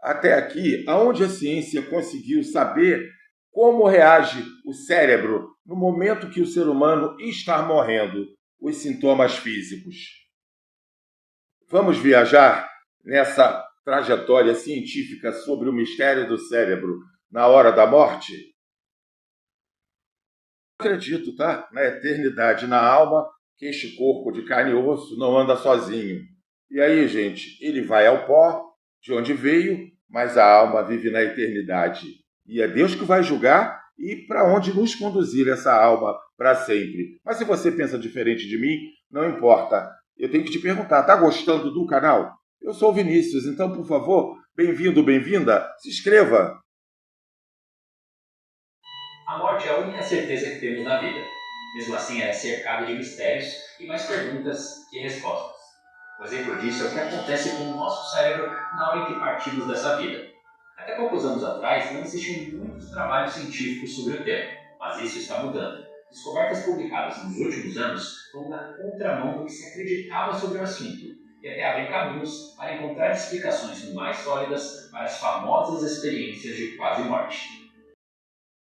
até aqui, aonde a ciência conseguiu saber como reage o cérebro no momento que o ser humano está morrendo, os sintomas físicos. Vamos viajar nessa trajetória científica sobre o mistério do cérebro na hora da morte? Eu acredito, tá? Na eternidade, na alma, que este corpo de carne e osso não anda sozinho. E aí, gente, ele vai ao pó, de onde veio, mas a alma vive na eternidade. E é Deus que vai julgar e para onde nos conduzir essa alma para sempre. Mas se você pensa diferente de mim, não importa. Eu tenho que te perguntar, tá gostando do canal? Eu sou o Vinícius, então, por favor, bem-vindo, bem-vinda, se inscreva. A morte é a única certeza que temos na vida. Mesmo assim, ela é cercada de mistérios e mais perguntas que respostas. Um exemplo disso é o que acontece com o nosso cérebro na hora em que partimos dessa vida. Até poucos anos atrás, não existiam muitos trabalhos científicos sobre o tema, mas isso está mudando. Descobertas publicadas nos últimos anos vão na contramão do que se acreditava sobre o assunto e até abrem caminhos para encontrar explicações mais sólidas para as famosas experiências de quase morte.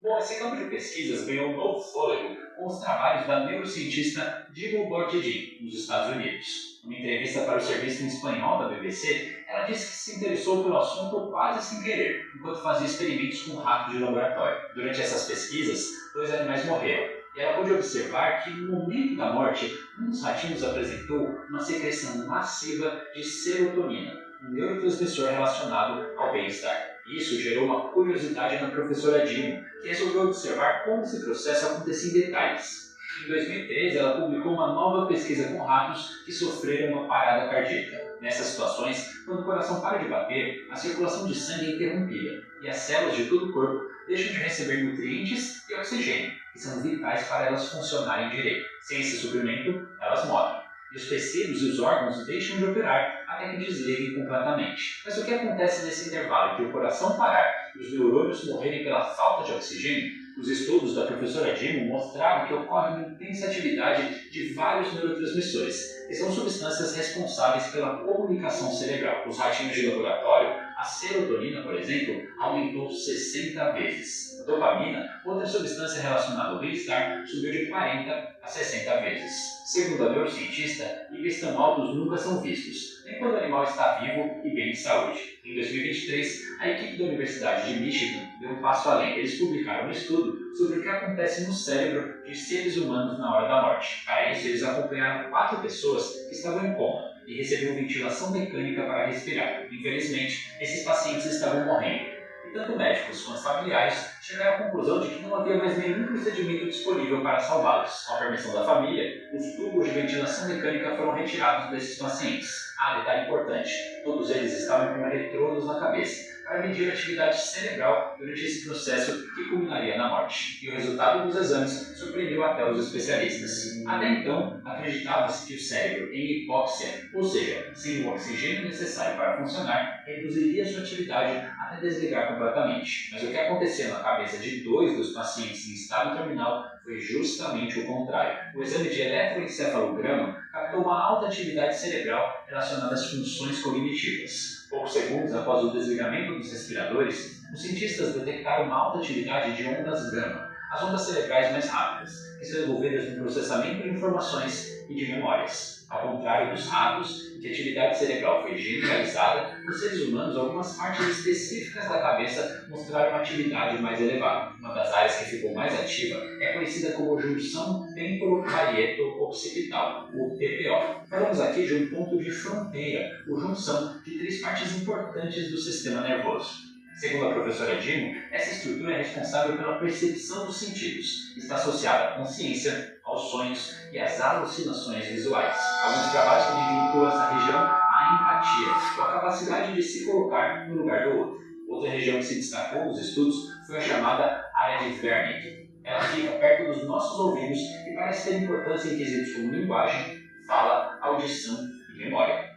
Bom, esse campo de pesquisas ganhou um novo fôlego com os trabalhos da neurocientista Dimo Borghi, nos Estados Unidos. Numa entrevista para o serviço em espanhol da BBC, ela disse que se interessou pelo assunto quase sem querer, enquanto fazia experimentos com ratos de laboratório. Durante essas pesquisas, 2 animais morreram, e ela pôde observar que no momento da morte, um dos ratinhos apresentou uma secreção massiva de serotonina, um neurotransmissor relacionado ao bem-estar. Isso gerou uma curiosidade na professora Dimo, que resolveu observar como esse processo acontecia em detalhes. Em 2013, ela publicou uma nova pesquisa com ratos que sofreram uma parada cardíaca. Nessas situações, quando o coração para de bater, a circulação de sangue é interrompida e as células de todo o corpo deixam de receber nutrientes e oxigênio, que são vitais para elas funcionarem direito. Sem esse suprimento, elas morrem. E os tecidos e os órgãos deixam de operar até que desliguem completamente. Mas o que acontece nesse intervalo em que o coração parar e os neurônios morrerem pela falta de oxigênio? Os estudos da professora Dimo mostraram que ocorre uma intensa atividade de vários neurotransmissores, que são substâncias responsáveis pela comunicação cerebral. Nos ratinhos de laboratório, a serotonina, por exemplo, aumentou 60 vezes. A dopamina, outra substância relacionada ao bem-estar, subiu de 40 a 60 vezes. Segundo a neurocientista, níveis tão altos nunca são vistos, nem quando o animal está vivo e bem de saúde. Em 2023, a equipe da Universidade de Michigan deu um passo além. Eles publicaram um estudo sobre o que acontece no cérebro de seres humanos na hora da morte. Para isso, eles acompanharam 4 pessoas que estavam em coma e recebiam ventilação mecânica para respirar. Infelizmente, esses pacientes estavam morrendo. E tanto médicos quanto familiares chegaram à conclusão de que não havia mais nenhum procedimento disponível para salvá-los. Com a permissão da família, os tubos de ventilação mecânica foram retirados desses pacientes. Ah, detalhe importante, todos eles estavam com eletrodos na cabeça para medir a atividade cerebral durante esse processo que culminaria na morte. E o resultado dos exames surpreendeu até os especialistas. Até então, acreditava-se que o cérebro, em hipóxia, ou seja, sem o oxigênio necessário para funcionar, reduziria sua atividade até desligar completamente. Mas o que acontecia na cabeça de 2 dos pacientes em estado terminal foi justamente o contrário. O exame de eletroencefalograma captou uma alta atividade cerebral relacionada às funções cognitivas. Poucos segundos após o desligamento dos respiradores, os cientistas detectaram uma alta atividade de ondas gama, as ondas cerebrais mais rápidas, que são envolvidas no processamento de informações e de memórias. Ao contrário dos ratos, em que a atividade cerebral foi generalizada, nos seres humanos algumas partes específicas da cabeça mostraram uma atividade mais elevada. Uma das áreas que ficou mais ativa é conhecida como junção temporoparieto-occipital, o TPO. Falamos aqui de um ponto de fronteira, ou junção de 3 partes importantes do sistema nervoso. Segundo a professora Dimo, essa estrutura é responsável pela percepção dos sentidos. Está associada à consciência, aos sonhos e às alucinações visuais. Alguns trabalhos também vinculam essa região à empatia, ou à capacidade de se colocar no lugar do outro. Outra região que se destacou nos estudos foi a chamada área de Wernicke. Ela fica perto dos nossos ouvidos e parece ter importância em quesitos como linguagem, fala, audição e memória.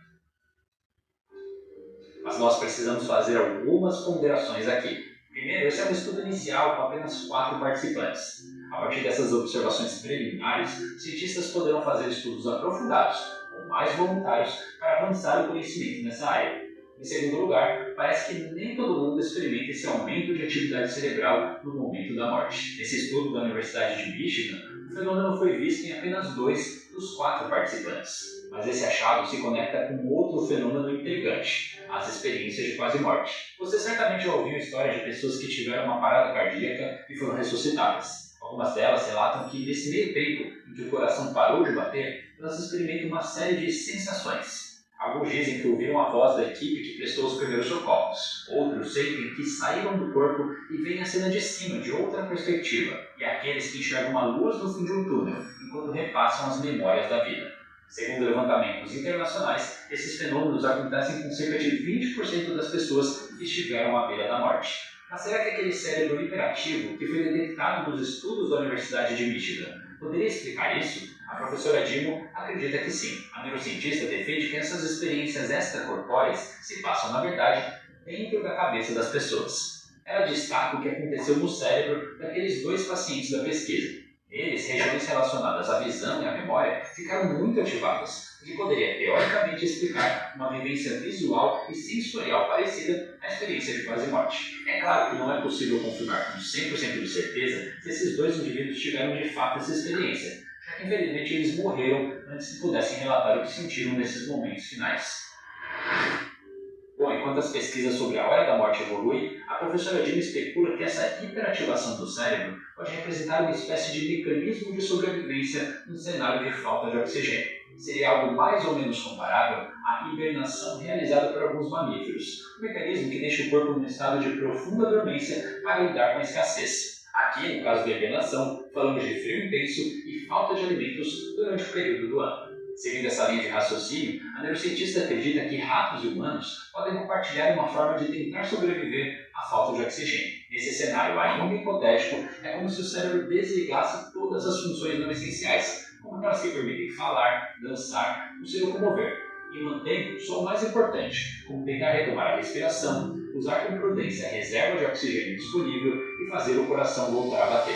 Mas nós precisamos fazer algumas ponderações aqui. Primeiro, esse é um estudo inicial com apenas 4 participantes. A partir dessas observações preliminares, cientistas poderão fazer estudos aprofundados, com mais voluntários, para avançar o conhecimento nessa área. Em segundo lugar, parece que nem todo mundo experimenta esse aumento de atividade cerebral no momento da morte. Nesse estudo da Universidade de Michigan, o fenômeno foi visto em apenas 2 dos 4 participantes. Mas esse achado se conecta com outro fenômeno intrigante, as experiências de quase morte. Você certamente já ouviu histórias de pessoas que tiveram uma parada cardíaca e foram ressuscitadas. Algumas delas relatam que nesse meio tempo em que o coração parou de bater, elas experimentam uma série de sensações. Alguns dizem que ouviram a voz da equipe que prestou os primeiros socorros. Outros sentem que saíram do corpo e veem a cena de cima, de outra perspectiva. E aqueles que enxergam uma luz no fim de um túnel, enquanto repassam as memórias da vida. Segundo levantamentos internacionais, esses fenômenos acontecem com cerca de 20% das pessoas que estiveram à beira da morte. Mas será que aquele cérebro hiperativo que foi detectado nos estudos da Universidade de Michigan poderia explicar isso? A professora Dimo acredita que sim. A neurocientista defende que essas experiências extracorpóreas se passam, na verdade, dentro da cabeça das pessoas. Ela destaca o que aconteceu no cérebro daqueles 2 pacientes da pesquisa. Eles, regiões relacionadas à visão e à memória, ficaram muito ativadas, o que poderia teoricamente explicar uma vivência visual e sensorial parecida à experiência de quase morte. É claro que não é possível confirmar com 100% de certeza se esses 2 indivíduos tiveram de fato essa experiência, já que infelizmente eles morreram antes que pudessem relatar o que sentiram nesses momentos finais. Bom, enquanto as pesquisas sobre a hora da morte evoluem, a professora Dino especula que essa hiperativação do cérebro pode representar uma espécie de mecanismo de sobrevivência no cenário de falta de oxigênio. Seria algo mais ou menos comparável à hibernação realizada por alguns mamíferos, um mecanismo que deixa o corpo num estado de profunda dormência para lidar com a escassez. Aqui, no caso da hibernação, falamos de frio intenso e falta de alimentos durante o período do ano. Seguindo essa linha de raciocínio, a neurocientista acredita que ratos e humanos podem compartilhar uma forma de tentar sobreviver à falta de oxigênio. Nesse cenário ainda hipotético, é como se o cérebro desligasse todas as funções não essenciais, como aquelas que permitem falar, dançar ou se locomover, e mantém só o mais importante, como tentar retomar a respiração, usar com prudência a reserva de oxigênio disponível e fazer o coração voltar a bater.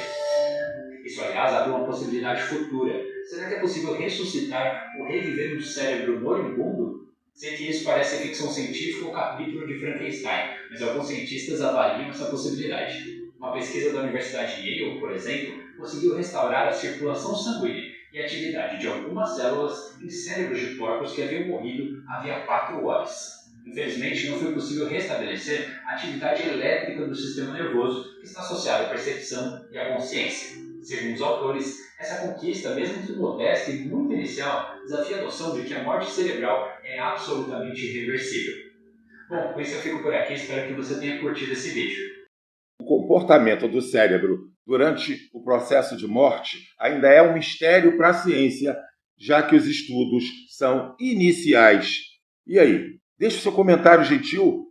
Isso, aliás, abre uma possibilidade futura. Será que é possível ressuscitar ou reviver um cérebro moribundo? Sei que isso parece ficção científica ou capítulo de Frankenstein, mas alguns cientistas avaliam essa possibilidade. Uma pesquisa da Universidade de Yale, por exemplo, conseguiu restaurar a circulação sanguínea e a atividade de algumas células em cérebros de porcos que haviam morrido havia 4 horas. Infelizmente, não foi possível restabelecer a atividade elétrica do sistema nervoso que está associada à percepção e à consciência. Segundo os autores, essa conquista, mesmo que modesta e muito inicial, desafia a noção de que a morte cerebral é absolutamente irreversível. Bom, com isso eu fico por aqui, espero que você tenha curtido esse vídeo. O comportamento do cérebro durante o processo de morte ainda é um mistério para a ciência, já que os estudos são iniciais. E aí, deixe o seu comentário gentil